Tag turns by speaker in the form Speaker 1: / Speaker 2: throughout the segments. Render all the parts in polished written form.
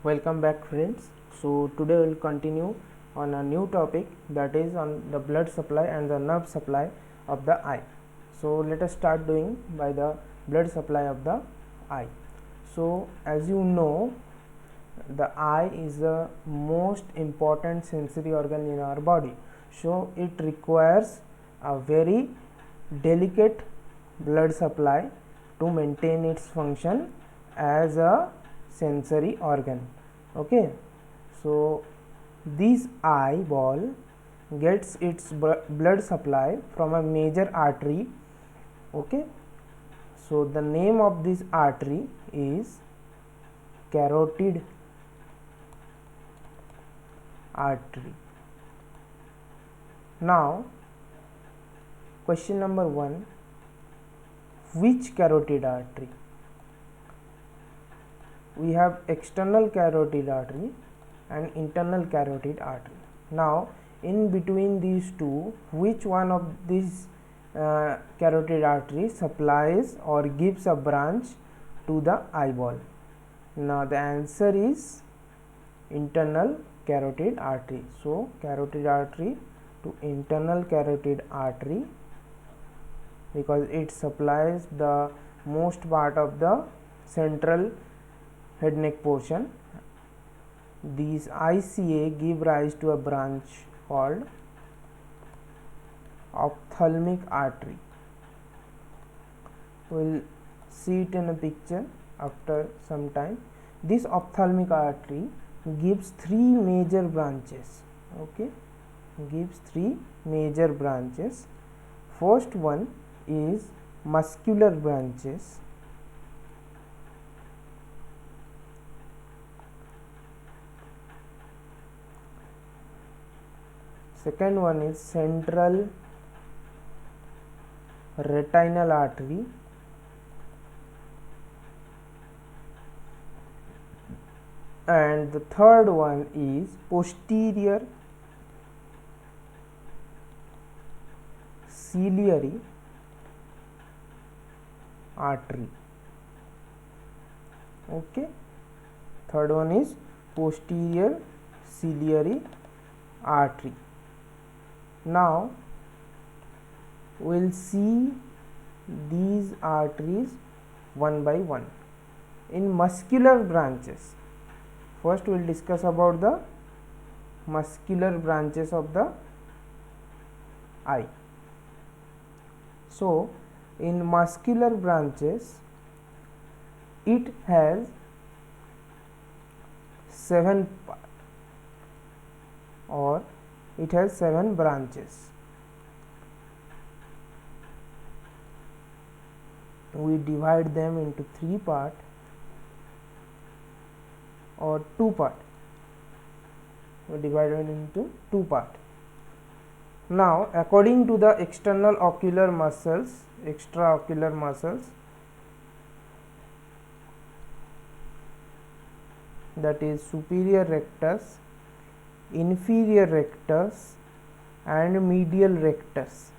Speaker 1: Welcome back, friends. So today we will continue on a new topic, that is on the blood supply and the nerve supply of the eye. So let us start doing by the blood supply of the eye. So as you know, the eye is the most important sensory organ in our body. So it requires a very delicate blood supply to maintain its function as a sensory organ. Okay, so this eyeball gets its blood supply from a major artery. Okay, so the name of this artery is carotid artery. Now question number 1, which carotid artery? We have external carotid artery and internal carotid artery. Now in between these two, which one of these carotid artery supplies or gives a branch to the eyeball? Now the answer is internal carotid artery. So carotid artery to internal carotid artery, because it supplies the most part of the central head neck portion. These ICA give rise to a branch called ophthalmic artery. We will see it in a picture after some time. This ophthalmic artery gives three major branches. Okay, gives three major branches. First one is muscular branches. Second one is central retinal artery. And the third one is posterior ciliary artery. Okay, third one is posterior ciliary artery. Now we will see these arteries one by one. In muscular branches, first we will discuss about the muscular branches of the eye. So in muscular branches, it has 7 or it has 7 branches. We divide them into 3 parts or 2 parts. We divide it into 2 parts. Now according to the external ocular muscles, extraocular muscles, that is superior rectus, inferior rectus and medial rectus.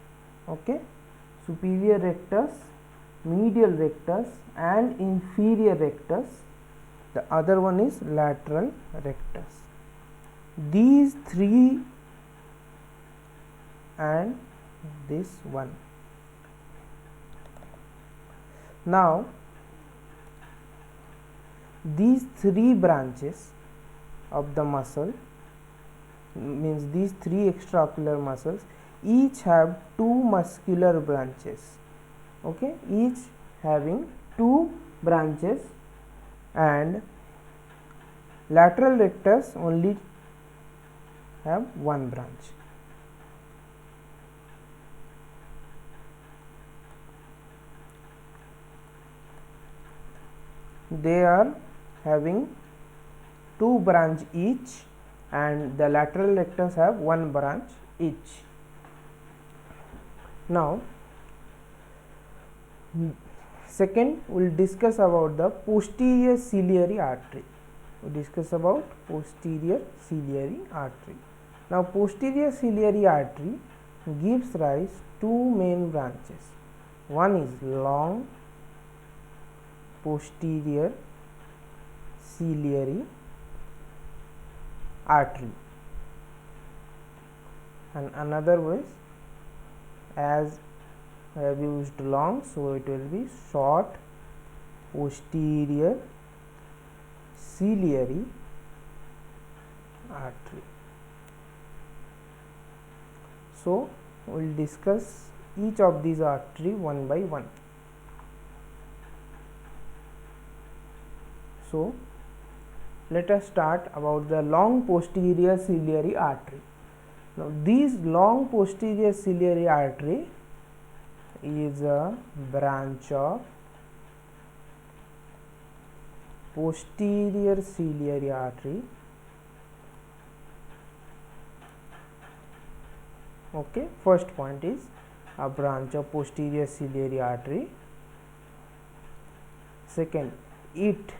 Speaker 1: Okay, superior rectus, medial rectus and inferior rectus. The other one is lateral rectus. These three and this one. Now these 3 branches of the muscle, means these 3 extraocular muscles, each have 2 muscular branches. Okay, each having 2 branches, and lateral rectus only have 1 branch. They are having 2 branch each, and the lateral rectus have 1 branch each. Now second we will discuss about the posterior ciliary artery. We discuss about posterior ciliary artery. Now posterior ciliary artery gives rise to 2 main branches. One is long posterior ciliary artery, and another was, as I have used long, so it will be short posterior ciliary artery. So we will discuss each of these artery one by one. So let us start about the long posterior ciliary artery. Now this long posterior ciliary artery is a branch of posterior ciliary artery. Okay, first point is a branch of posterior ciliary artery. Second, it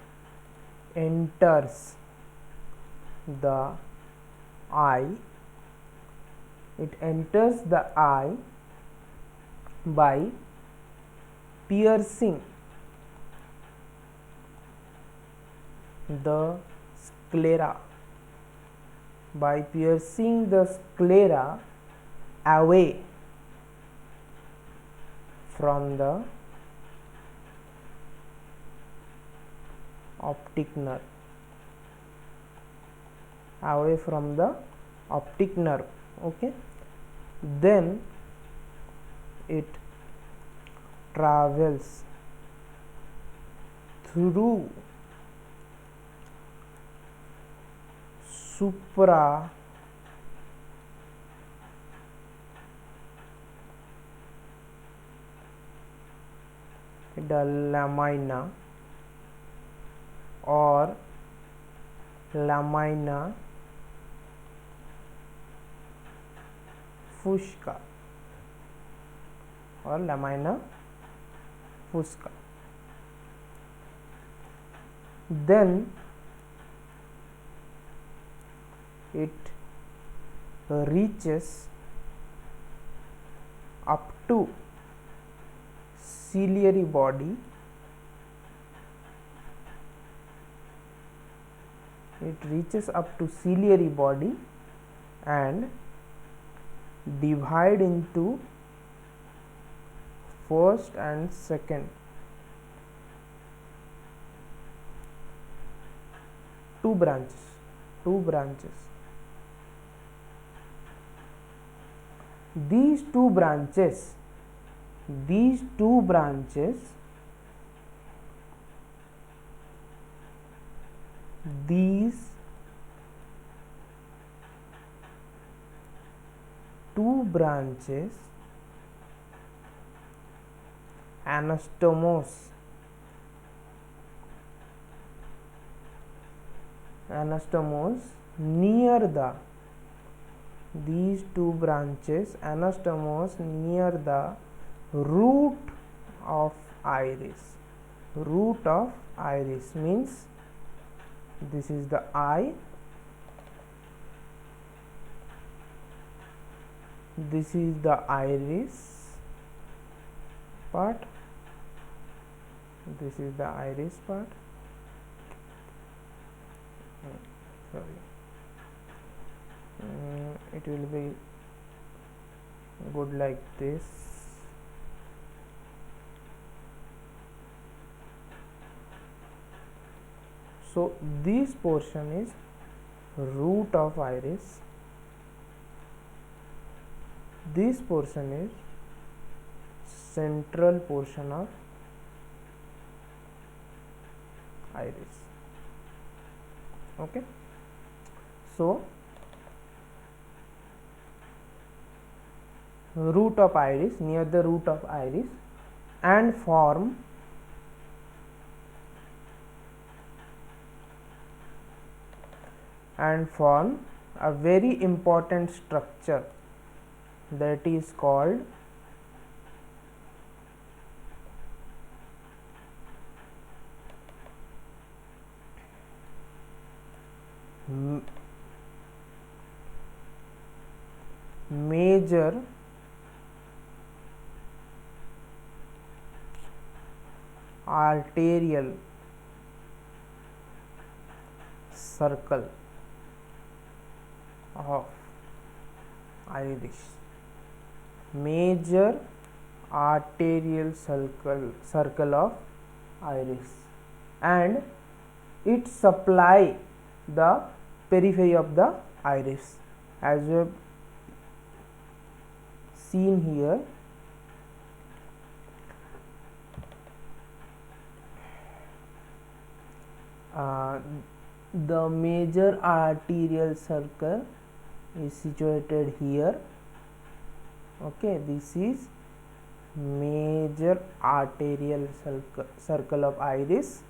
Speaker 1: enters the eye. It enters the eye by piercing the sclera, by piercing the sclera away from the optic nerve, away from the optic nerve. Okay, then it travels through supra the lamina or lamina fusca or lamina fusca. Then it reaches up to ciliary body. It reaches up to ciliary body and divide into first and second, two branches. These two branches these two branches anastomose near the root of iris. Root of iris means this is the eye, this is the iris part, this is the iris part. It will be good like this. So this portion is root of iris, this portion is central portion of iris. Okay, so root of iris, near the root of iris, and form a very important structure that is called major arterial circle. of iris, major arterial circle of iris, and it supply the periphery of the iris, as we have seen here. The major arterial circle is situated here. Okay, this is major arterial circle of iris,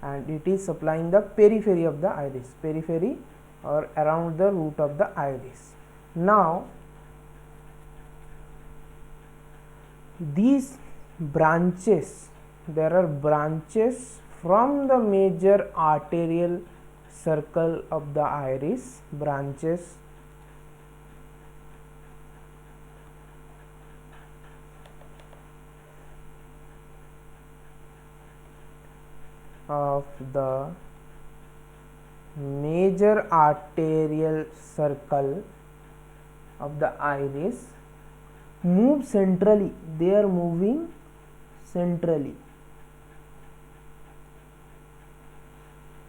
Speaker 1: and it is supplying the periphery of the iris, periphery or around the root of the iris. Now these branches, there are branches from the major arterial circle of the iris, branches of the major arterial circle of the iris move centrally. They are moving centrally,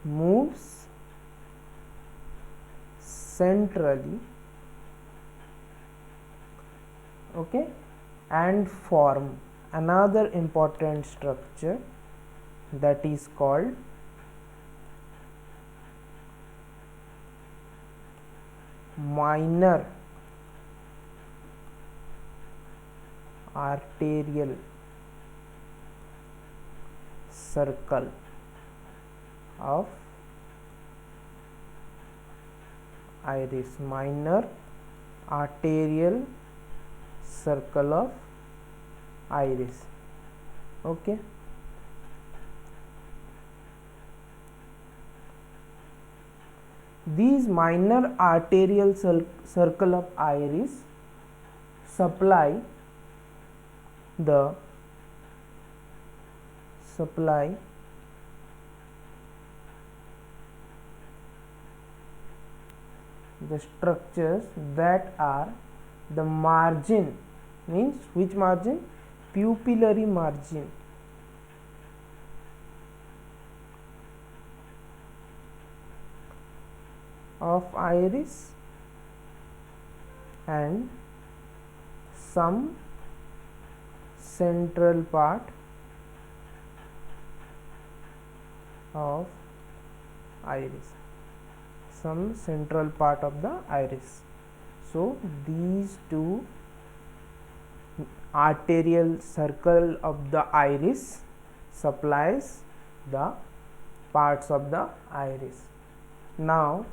Speaker 1: moves centrally, okay, and form another important structure that is called minor arterial circle of iris, minor arterial circle of iris. Okay, these minor arterial circle of iris supply the structures that are the margin, means which margin? Pupillary margin of iris and some central part of iris, some central part of the iris. So these two arterial circle of the iris supplies the parts of the iris. Now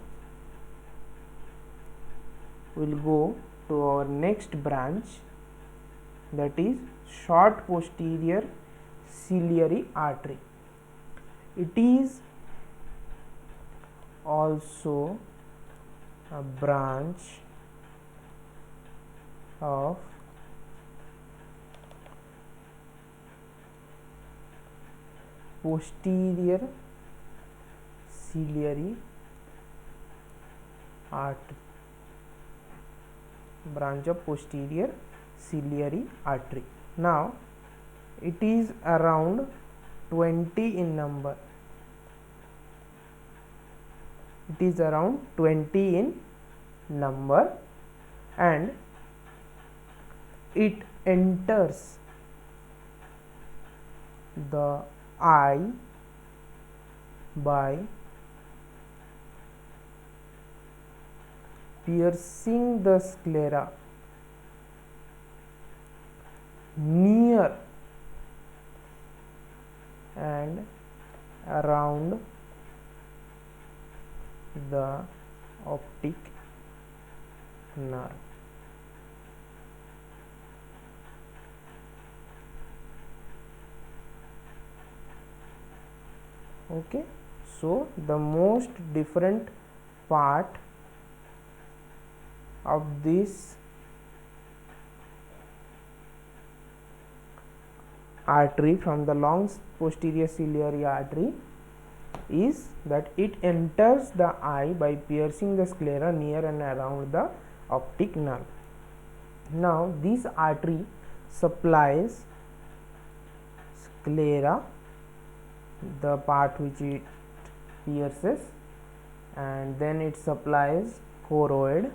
Speaker 1: we will go to our next branch, that is short posterior ciliary artery. It is also a branch of posterior ciliary artery, branch of posterior ciliary artery. Now it is around 20 in number. It is around 20 in number, and it enters the eye by piercing the sclera near and around the optic nerve. Okay, so the most different part of this artery from the long posterior ciliary artery is that it enters the eye by piercing the sclera near and around the optic nerve. Now this artery supplies sclera, the part which it pierces, and then it supplies choroid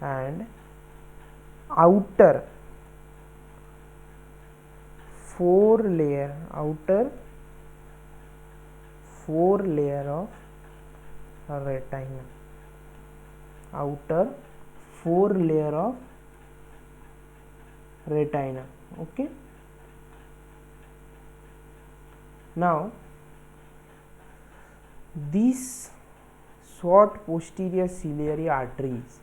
Speaker 1: and outer four layer of retina, outer four layer of retina. Okay, now these short posterior ciliary arteries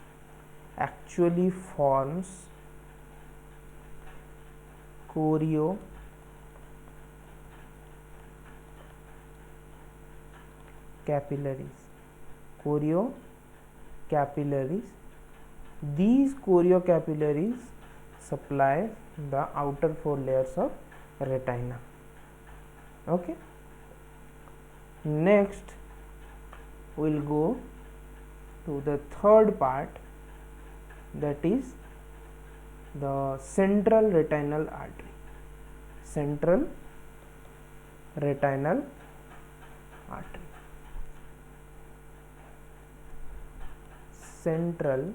Speaker 1: actually forms choriocapillaries. These choriocapillaries supply the outer four layers of retina. Okay, next we'll go to the third part, that is the central retinal artery. Central retinal artery. Central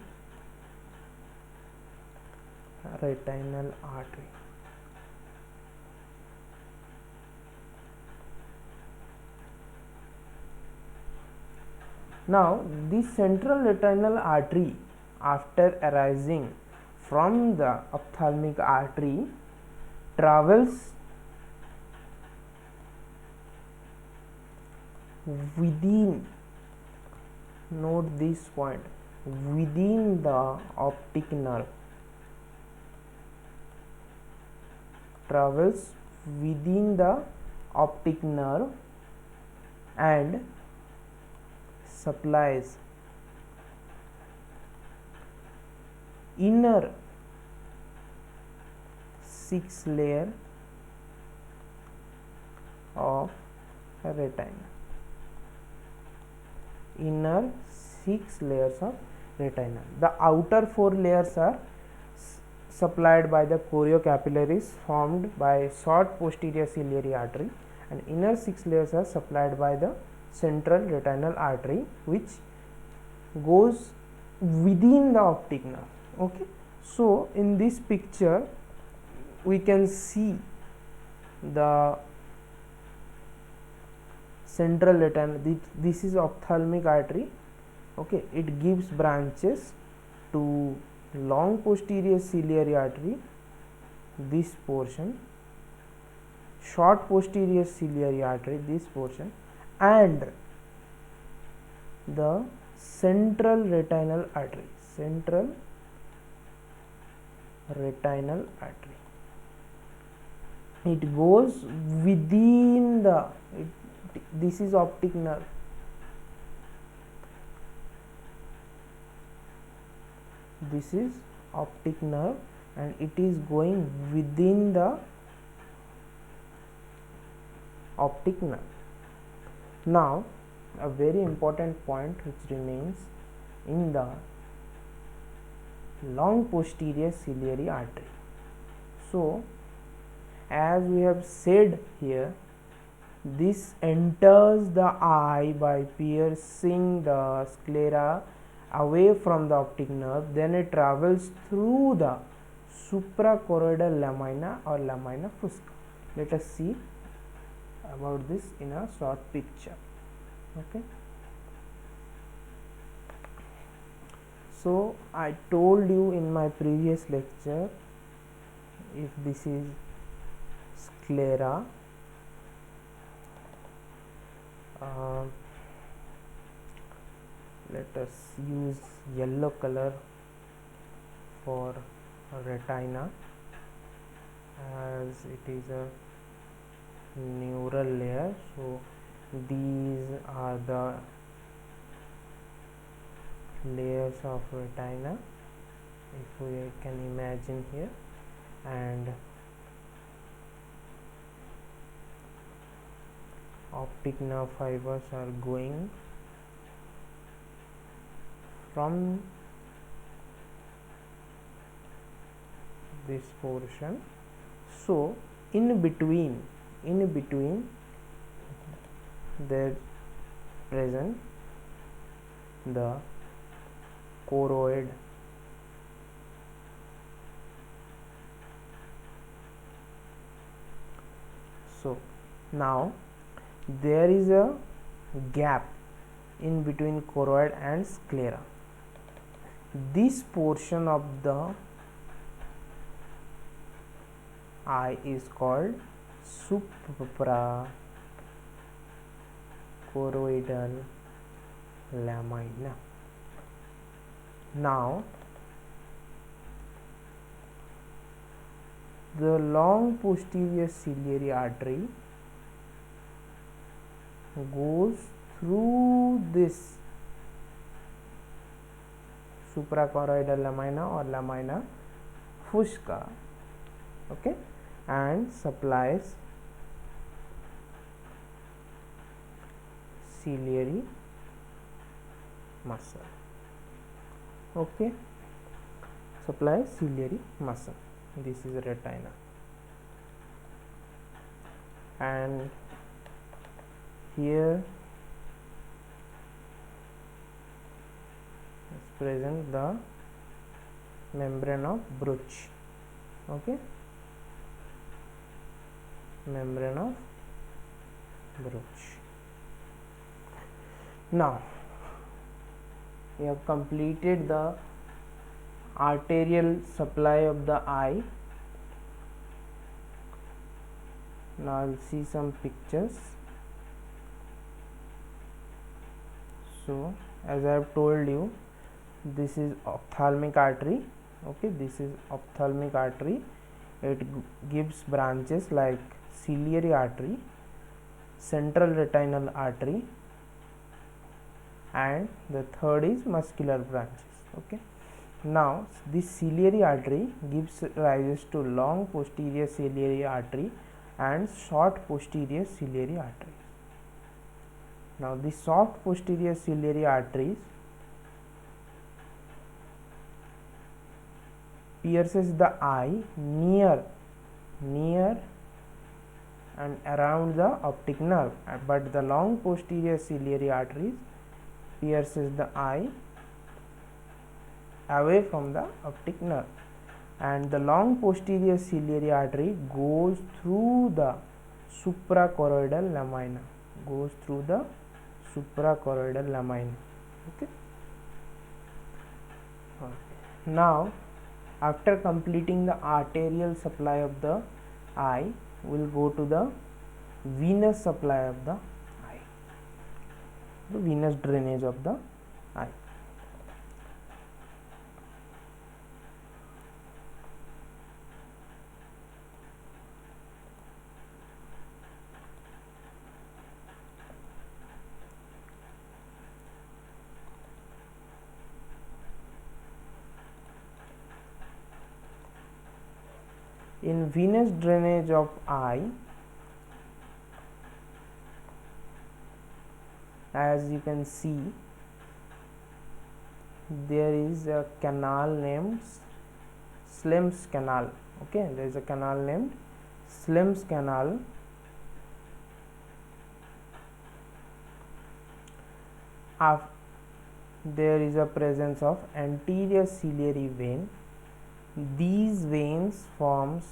Speaker 1: retinal artery. Now this central retinal artery, after arising from the ophthalmic artery, travels within, note this point, within the optic nerve, travels within the optic nerve and supplies inner 6 layer of retina. Inner 6 layers of retina. The outer 4 layers are supplied by the choriocapillaries formed by short posterior ciliary artery, and inner 6 layers are supplied by the central retinal artery, which goes within the optic nerve. Okay, so in this picture we can see the central retinal, this is ophthalmic artery. Okay, it gives branches to long posterior ciliary artery, this portion, short posterior ciliary artery, this portion, and the central retinal artery. Central retinal artery, it goes within the, this is optic nerve, this is optic nerve, and it is going within the optic nerve. Now a very important point which remains in the long posterior ciliary artery. So as we have said here, this enters the eye by piercing the sclera away from the optic nerve, then it travels through the suprachoroidal lamina or lamina fusca. Let us see about this in a short picture. Okay, so I told you in my previous lecture, if this is sclera, let us use yellow color for retina, as it is a neural layer. So these are the layers of retina, if we can imagine here, and optic nerve fibers are going from this portion. So in between there present the choroid. So now there is a gap in between choroid and sclera. This portion of the eye is called suprachoroidal lamina. Now the long posterior ciliary artery goes through this suprachoroidal lamina or lamina fusca, okay, and supplies ciliary muscle, okay, supplies ciliary muscle. This is retina, and here is present the membrane of Bruch, okay, membrane of Bruch. Now we have completed the arterial supply of the eye. Now I will see some pictures. So as I have told you, this is ophthalmic artery, okay, this is ophthalmic artery. It gives branches like ciliary artery, central retinal artery, and the third is muscular branches, okay. Now this ciliary artery gives rises to long posterior ciliary artery and short posterior ciliary arteries. Now the soft posterior ciliary arteries pierces the eye near and around the optic nerve, but the long posterior ciliary arteries pierces the eye away from the optic nerve, and the long posterior ciliary artery goes through the suprachoroidal lamina, okay. Now after completing the arterial supply of the eye, we will go to the venous supply of the eye, the venous drainage of the eye. In venous drainage of eye, as you can see, there is a canal named Slim's canal, okay, there is a canal named Slim's canal. There is a presence of anterior ciliary vein. These veins forms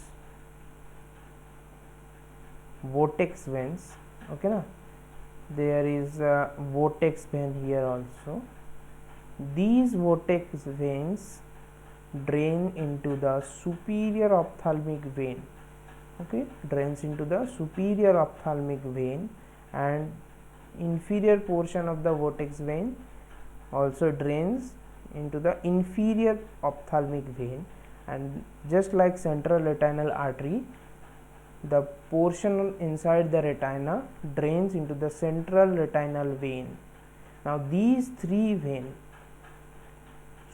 Speaker 1: vortex veins, okay na? There is a vortex vein here also. These vortex veins drain into the superior ophthalmic vein, okay, drains into the superior ophthalmic vein, and inferior portion of the vortex vein also drains into the inferior ophthalmic vein. And just like central retinal artery, the portion inside the retina drains into the central retinal vein. Now these three veins,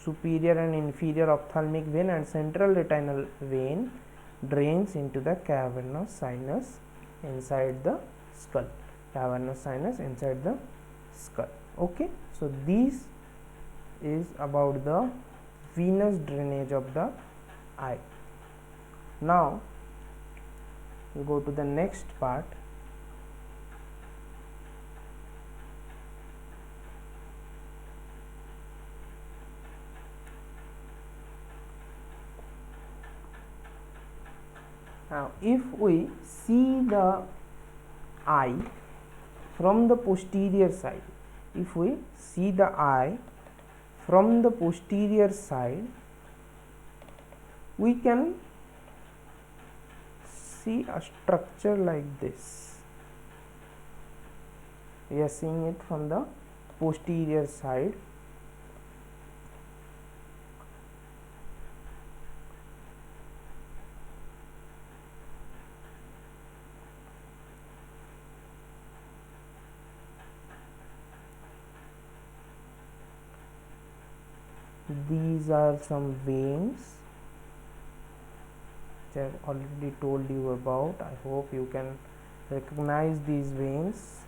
Speaker 1: superior and inferior ophthalmic vein and central retinal vein, drains into the cavernous sinus inside the skull. cavernous sinus inside the skull. Okay, so this is about the venous drainage of the eye. Now we go to the next part. Now if we see the eye from the posterior side, if we see the eye from the posterior side, we can see a structure like this. We are seeing it from the posterior side. These are some veins which I have already told you about. I hope you can recognize these veins.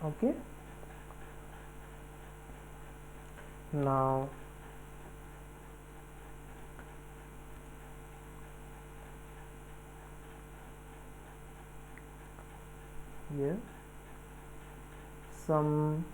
Speaker 1: Okay, now here some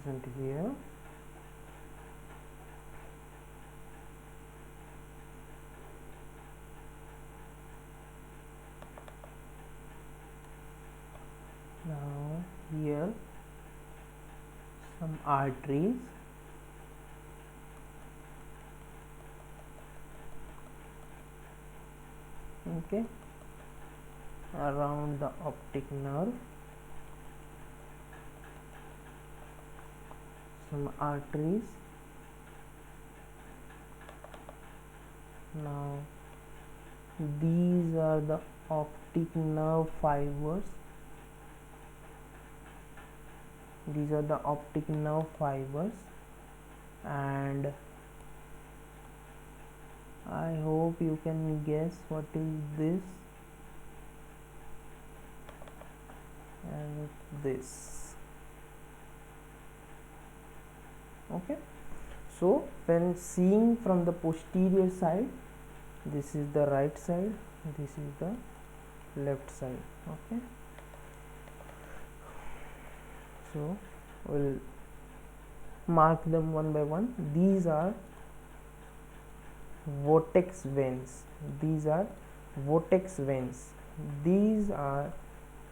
Speaker 1: present here. Now here some arteries, okay, around the optic nerve, some arteries. Now these are the optic nerve fibers. These are the optic nerve fibers, and I hope you can guess what is this and this. Okay, so when seeing from the posterior side, this is the right side, this is the left side. Okay, so we'll mark them one by one. These are vortex veins. These are vortex veins. These are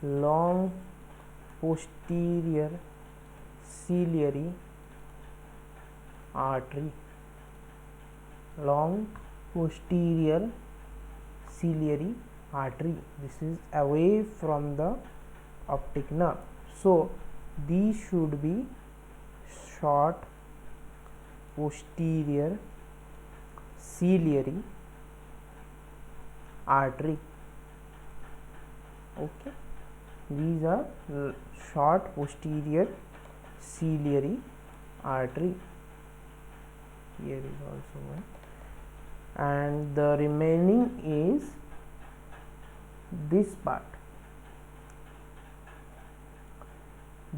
Speaker 1: long posterior ciliary artery. Long posterior ciliary artery. This is away from the optic nerve. So these should be short posterior ciliary artery. Okay, these are short posterior ciliary artery. Here is also one, and the remaining is this part.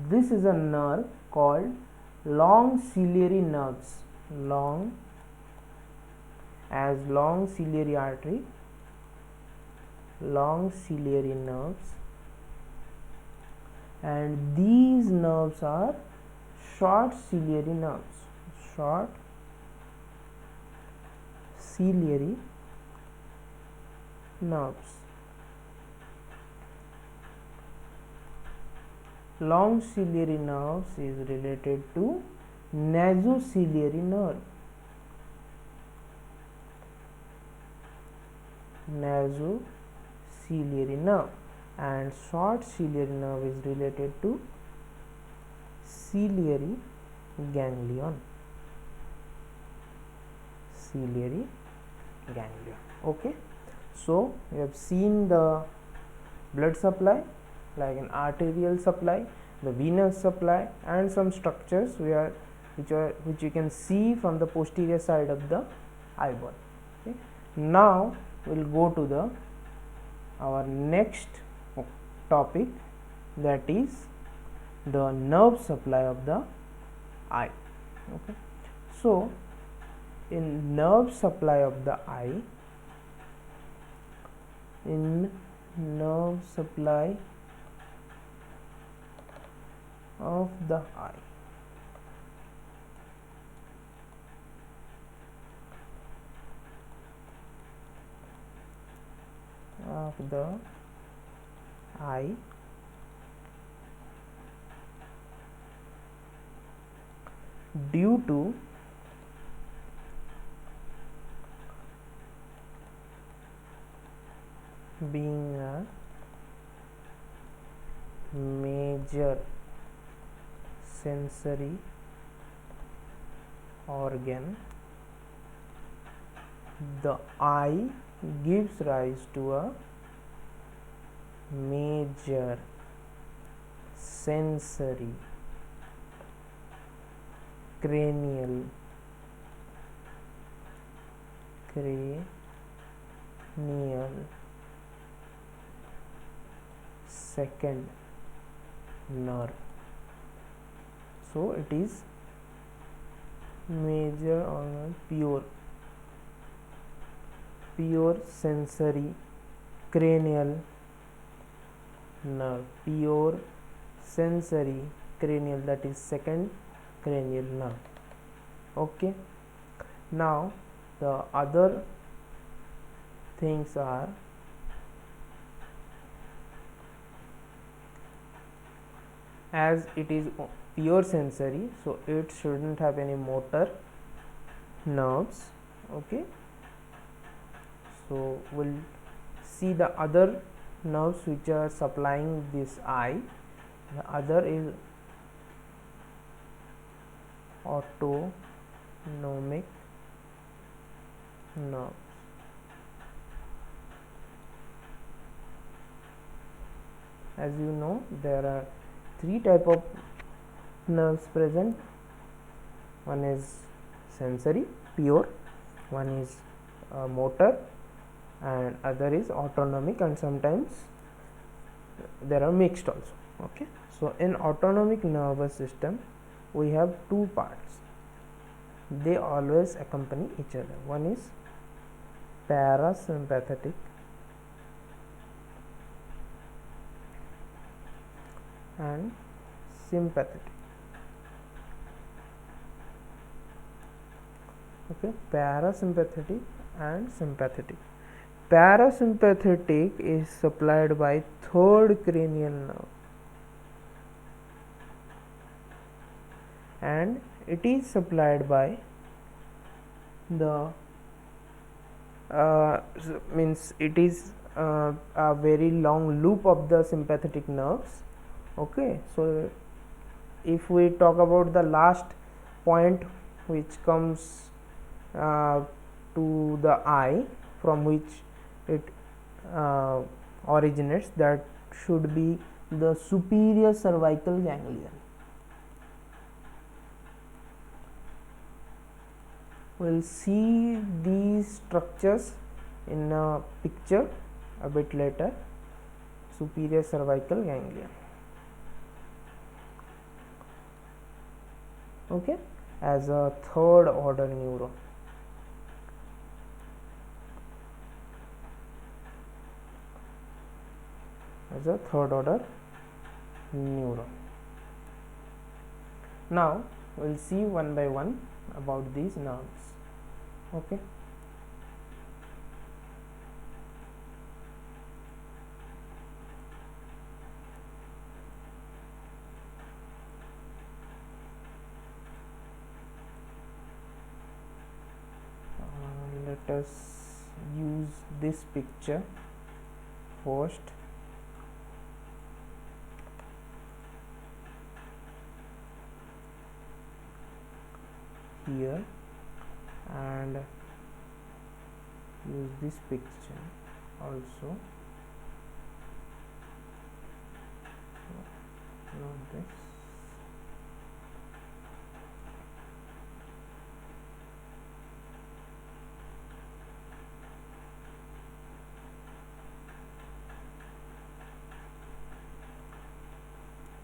Speaker 1: This is a nerve called long ciliary nerves. Long ciliary artery, long ciliary nerves, and these nerves are short ciliary nerves. Short ciliary nerves. Long ciliary nerves is related to nasociliary nerve. Nasociliary nerve, and short ciliary nerve is related to ciliary ganglion. Ciliary ganglia. Okay, so we have seen the blood supply, like an arterial supply, the venous supply, and some structures which you can see from the posterior side of the eyeball. Okay. Now we will go to the our next topic, that is the nerve supply of the eye. Okay. So in nerve supply of the eye, in nerve supply of the eye, of the eye, due to being a major sensory organ, the eye gives rise to a major sensory cranial second nerve. So it is major or pure sensory cranial nerve, pure sensory cranial, that is second cranial nerve. Okay. Now the other things are as it is pure sensory, so it shouldn't have any motor nerves. Okay, so we'll see the other nerves which are supplying this eye. The other is autonomic nerves. As you know, there are three type of nerves present. One is sensory, pure, one is motor, and other is autonomic, and sometimes there are mixed also. Okay, so in autonomic nervous system we have two parts, they always accompany each other. One is parasympathetic and sympathetic. Okay, parasympathetic and sympathetic. Parasympathetic is supplied by third cranial nerve, and it is supplied by the means it is a very long loop of the sympathetic nerves. Okay, so if we talk about the last point which comes to the eye, from which it originates, that should be the superior cervical ganglion. We'll see these structures in a picture a bit later. Superior cervical ganglion. Okay, as a third order neuron. As a third order neuron. Now we'll see one by one about these nerves. Okay, let us use this picture first. Here, and use this picture also, not this.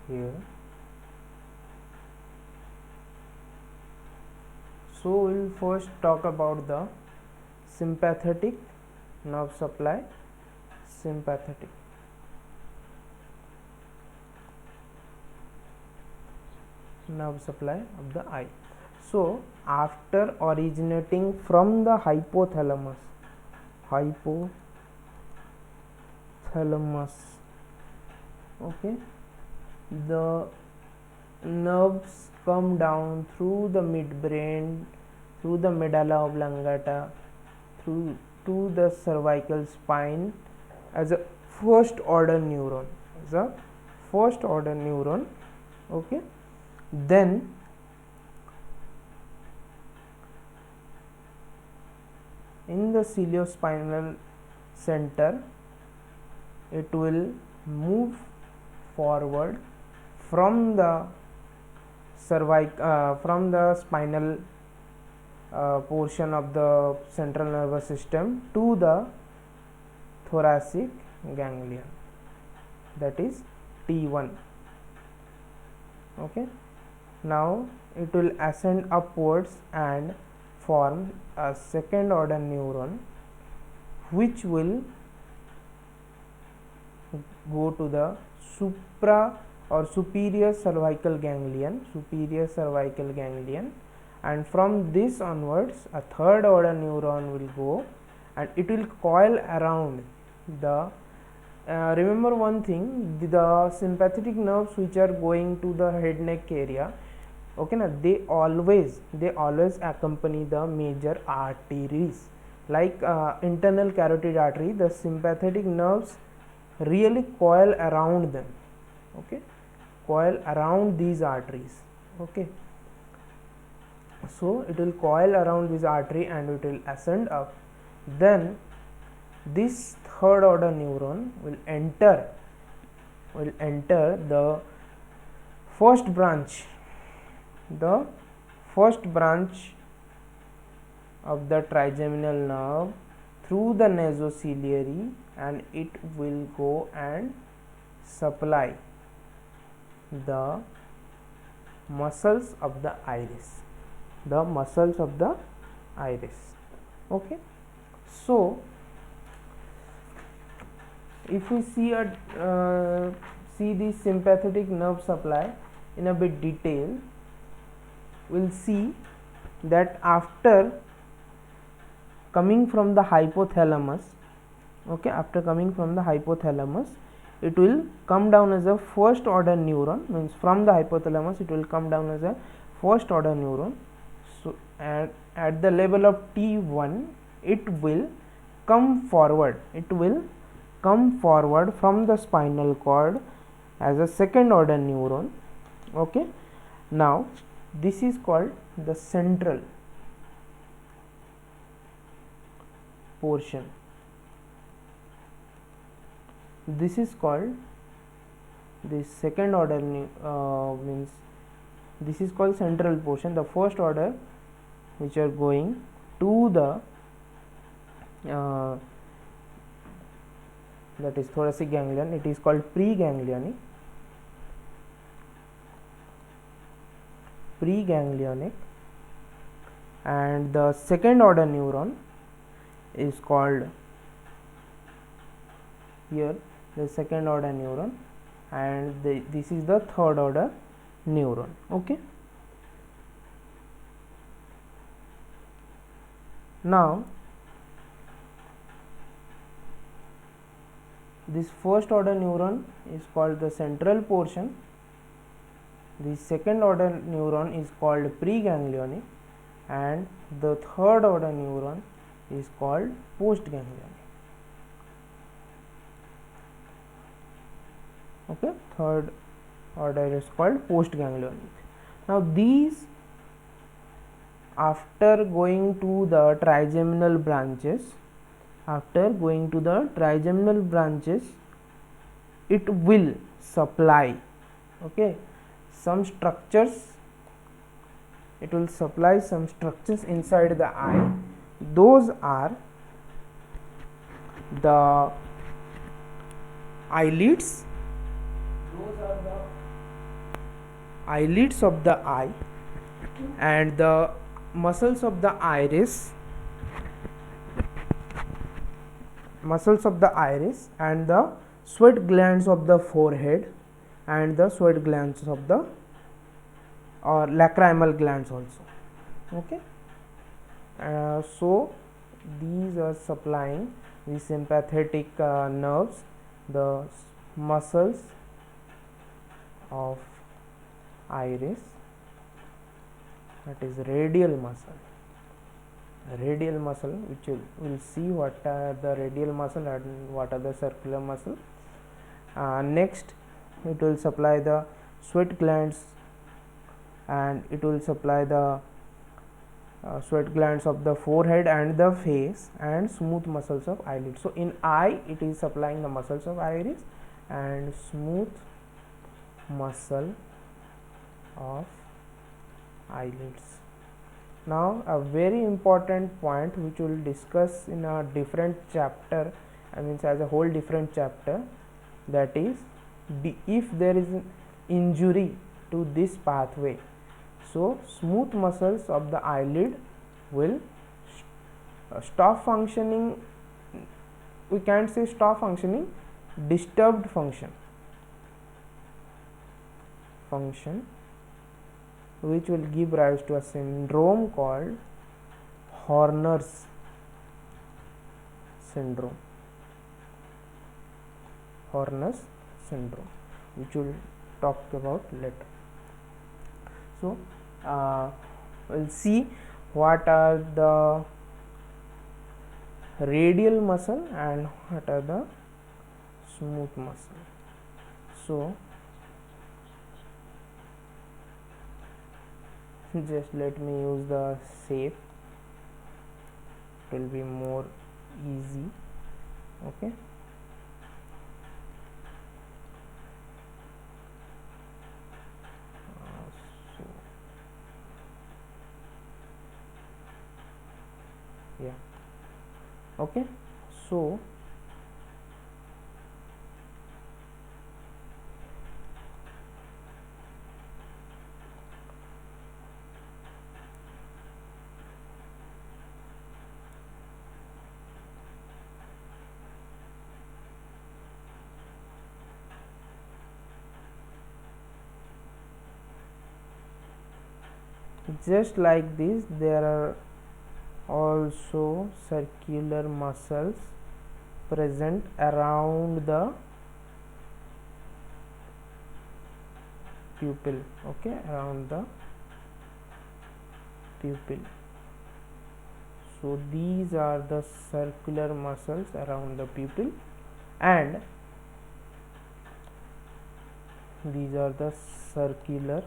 Speaker 1: Here, so we'll first talk about the sympathetic nerve supply. Sympathetic nerve supply of the eye. So after originating from the hypothalamus, okay, the nerves come down through the midbrain, through the medulla oblongata, through to the cervical spine as a first order neuron, okay. Then in the ciliospinal center it will move forward from the from the spinal portion of the central nervous system to the thoracic ganglion, that is T1, okay. Now it will ascend upwards and form a second order neuron which will go to the supra or superior cervical ganglion, and from this onwards a third order neuron will go and it will coil around the remember one thing, the sympathetic nerves which are going to the head neck area, okay na, they always accompany the major arteries like internal carotid artery. The sympathetic nerves really coil around them, okay, coil around these arteries, okay. So it will coil around this artery and it will ascend up. Then this third order neuron will enter the first branch of the trigeminal nerve through the nasociliary, and it will go and supply the muscles of the iris, okay. So if we see the sympathetic nerve supply in a bit detail, we'll see that after coming from the hypothalamus, okay, it will come down as a first order neuron, means from the hypothalamus it will come down as a first order neuron. So at the level of T1 it will come forward from the spinal cord as a second order neuron, okay. Now this is called the central portion. This is called the second order means this is called central portion. The first order which are going to the that is thoracic ganglion, it is called preganglionic, and the second order neuron is called here the second order neuron, and this is the third order neuron, okay. Now this first order neuron is called the central portion, the second order neuron is called preganglionic, and the third order neuron is called postganglionic, okay. Third order is called postganglionic. Now these, after going to the trigeminal branches, After going to the trigeminal branches, it will supply, okay, some structures. It will supply some structures inside the eye. Those are the eyelids. Those are the eyelids of the eye and the muscles of the iris, and the sweat glands of the forehead and the sweat glands of the or lacrimal glands also, okay. So these are supplying the sympathetic nerves, the muscles of iris, that is radial muscle, which will see what are the radial muscle and what are the circular muscle. Next, it will supply the sweat glands, and it will supply the sweat glands of the forehead and the face and smooth muscles of eyelids. So in eye, it is supplying the muscles of iris and smooth muscle of eyelids. Now a very important point which we will discuss in a different chapter, I mean as a whole different chapter, that is if there is an injury to this pathway, so smooth muscles of the eyelid will stop functioning. We can't say stop functioning, disturbed function, which will give rise to a syndrome called Horner's syndrome. Which we will talk about later. So we'll see what are the radial muscle and what are the smooth muscle. So just let me use the shape, it will be more easy, okay. Yeah, okay. So just like this, there are also circular muscles present around the pupil, okay, around the pupil. So these are the circular muscles around the pupil, and these are the circular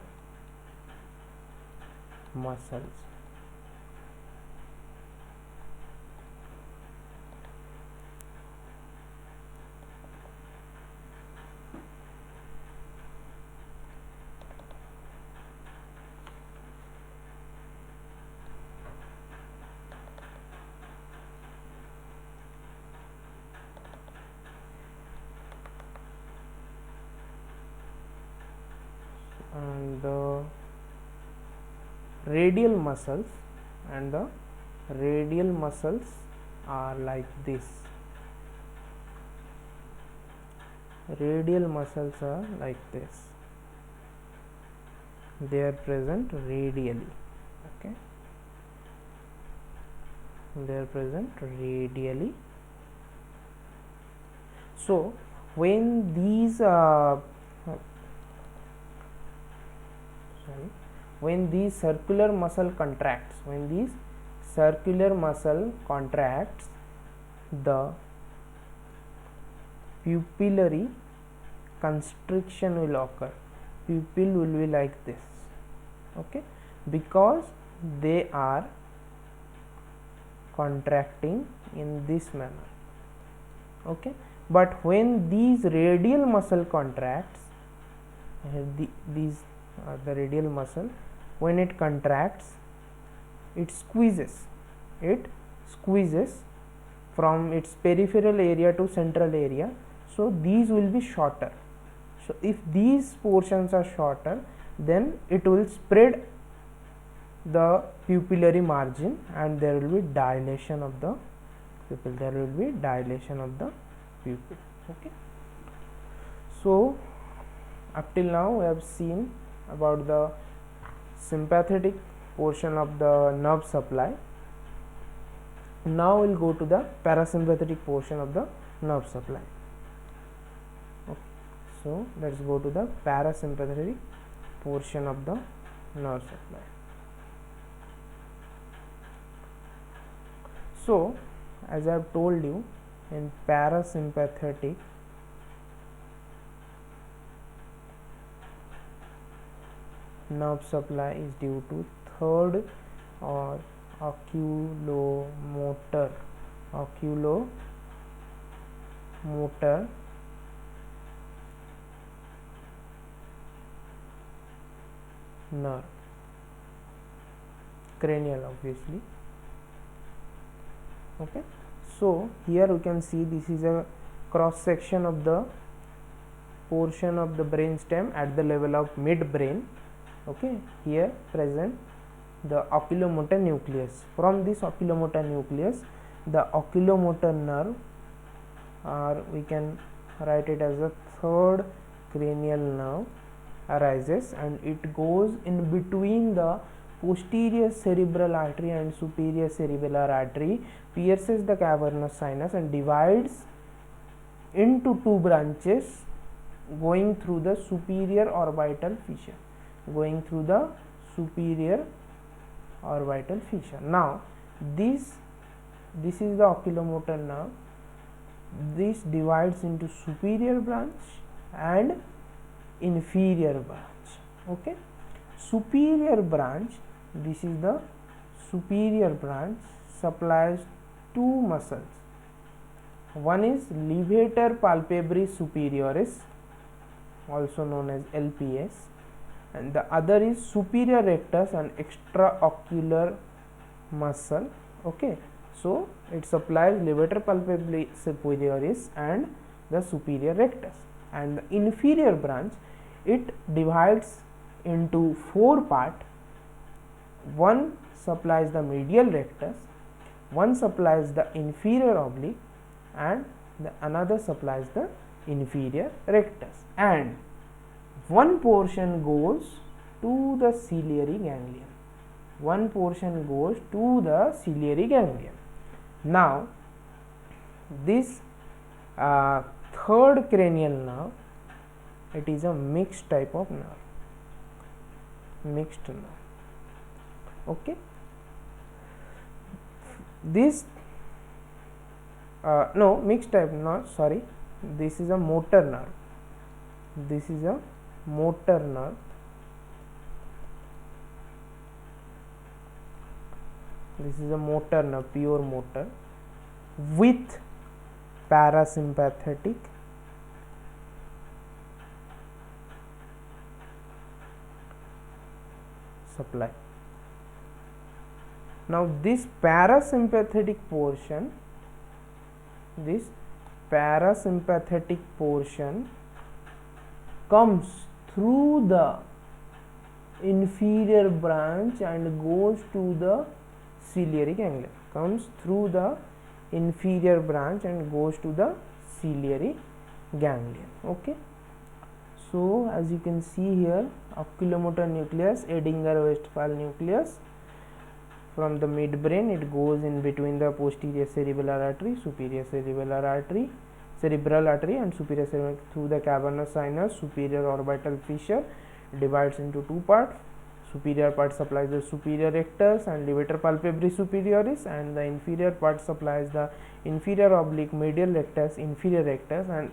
Speaker 1: muscles. And the radial muscles are like this. Radial muscles are like this, they are present radially, okay, they are present radially. So when these circular muscle contracts, the pupillary constriction will occur. Pupil will be like this, okay, because they are contracting in this manner. Okay, but when these radial muscle contracts, these are the radial muscle, when it contracts, it squeezes from its peripheral area to central area, so these will be shorter. So if these portions are shorter, then it will spread the pupillary margin and there will be dilation of the pupil. Okay, so up till now we have seen about the sympathetic portion of the nerve supply. Now we will go to the parasympathetic portion of the nerve supply. Okay. So let us go to the parasympathetic portion of the nerve supply. So as I have told you, in parasympathetic nerve supply is due to third or oculomotor nerve, cranial obviously. Okay, so here we can see this is a cross section of the portion of the brain stem at the level of midbrain. Okay, here present the oculomotor nucleus. From this oculomotor nucleus, the oculomotor nerve, or we can write it as a third cranial nerve, arises, and it goes in between the posterior cerebral artery and superior cerebellar artery, pierces the cavernous sinus and divides into two branches going through the superior orbital fissure. Now this is the oculomotor nerve. This divides into superior branch and inferior branch. Okay, superior branch, this is the superior branch, supplies two muscles. One is levator palpebrae superioris, also known as LPS, and the other is superior rectus and extraocular muscle. Okay, so it supplies levator palpebrae superioris and the superior rectus. And the inferior branch, it divides into four parts. One supplies the medial rectus, one supplies the inferior oblique, and the another supplies the inferior rectus, and one portion goes to the ciliary ganglion. Now this third cranial nerve, it is a mixed type of nerve. Okay, this mixed type, not sorry, this is a motor nerve. This is a motor nerve. Pure motor, with parasympathetic supply. Now this parasympathetic portion comes through the inferior branch and goes to the ciliary ganglion. Okay, so as you can see here, oculomotor nucleus, Edinger-Westphal nucleus. From the midbrain, it goes in between the posterior cerebellar artery, superior cerebral artery, and superior cerebral, through the cavernous sinus, superior orbital fissure, divides into two parts. Superior part supplies the superior rectus and levator palpebrae superioris, and the inferior part supplies the inferior oblique, medial rectus, inferior rectus, and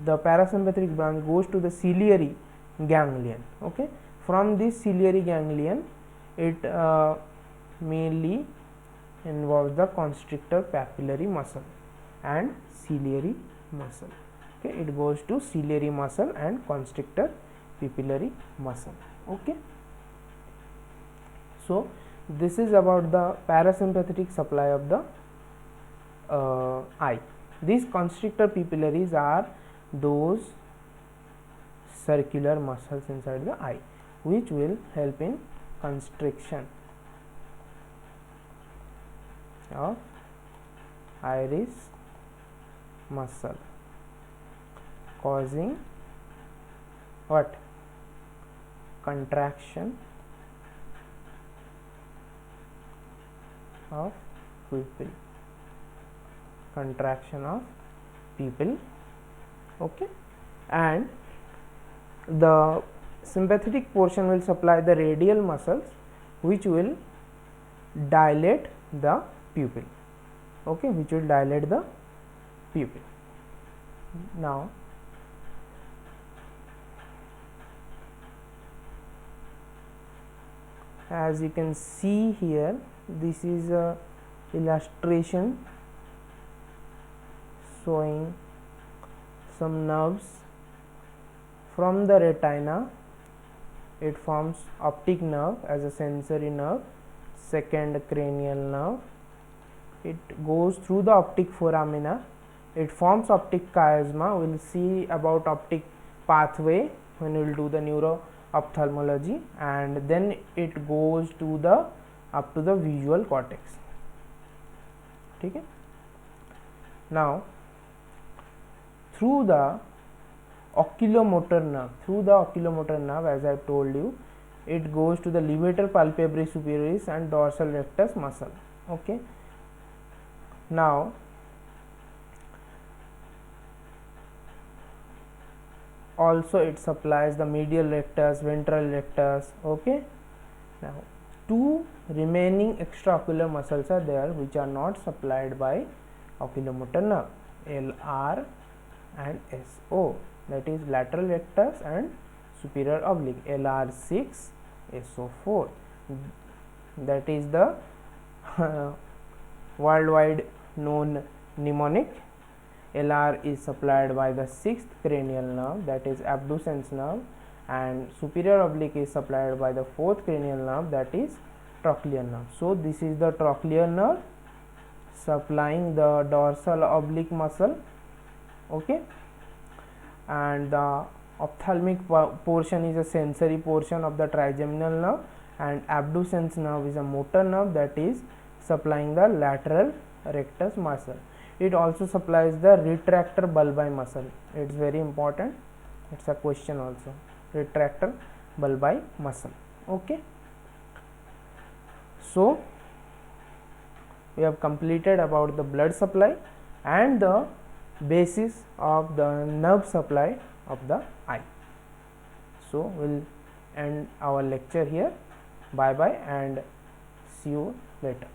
Speaker 1: the parasympathetic branch goes to the ciliary ganglion. Okay, from this ciliary ganglion, it mainly involves the constrictor papillary muscle and ciliary muscle. Okay, it goes to ciliary muscle and constrictor papillary muscle. Okay, so this is about the parasympathetic supply of the eye. These constrictor papillaries are those circular muscles inside the eye which will help in constriction of iris muscle, causing what? Contraction of pupil, contraction of pupil. Okay, and the sympathetic portion will supply the radial muscles which will dilate the pupil. Okay, which will dilate the pupil. Now as you can see here, this is a illustration showing some nerves from the retina. It forms optic nerve as a sensory nerve, second cranial nerve. It goes through the optic foramina. It forms optic chiasma. We will see about optic pathway when we will do the neuro-ophthalmology, and then it goes to the up to the visual cortex. Okay. Now through the oculomotor nerve, as I have told you, it goes to the levator palpebrae superioris and dorsal rectus muscle. Okay. Now also it supplies the medial rectus, ventral rectus. Okay. Now two remaining extraocular muscles are there which are not supplied by oculomotor nerve, LR and SO, that is lateral rectus and superior oblique. LR6, SO4, that is the worldwide known mnemonic. LR is supplied by the 6th cranial nerve, that is abducens nerve, and superior oblique is supplied by the 4th cranial nerve, that is trochlear nerve. So this is the trochlear nerve supplying the dorsal oblique muscle. Okay, and the ophthalmic portion is a sensory portion of the trigeminal nerve, and abducens nerve is a motor nerve that is supplying the lateral rectus muscle. It also supplies the retractor bulbi muscle. It's very important, it's a question also, retractor bulbi muscle. Okay, so we have completed about the blood supply and the basis of the nerve supply of the eye. So we'll end our lecture here. Bye bye and see you later.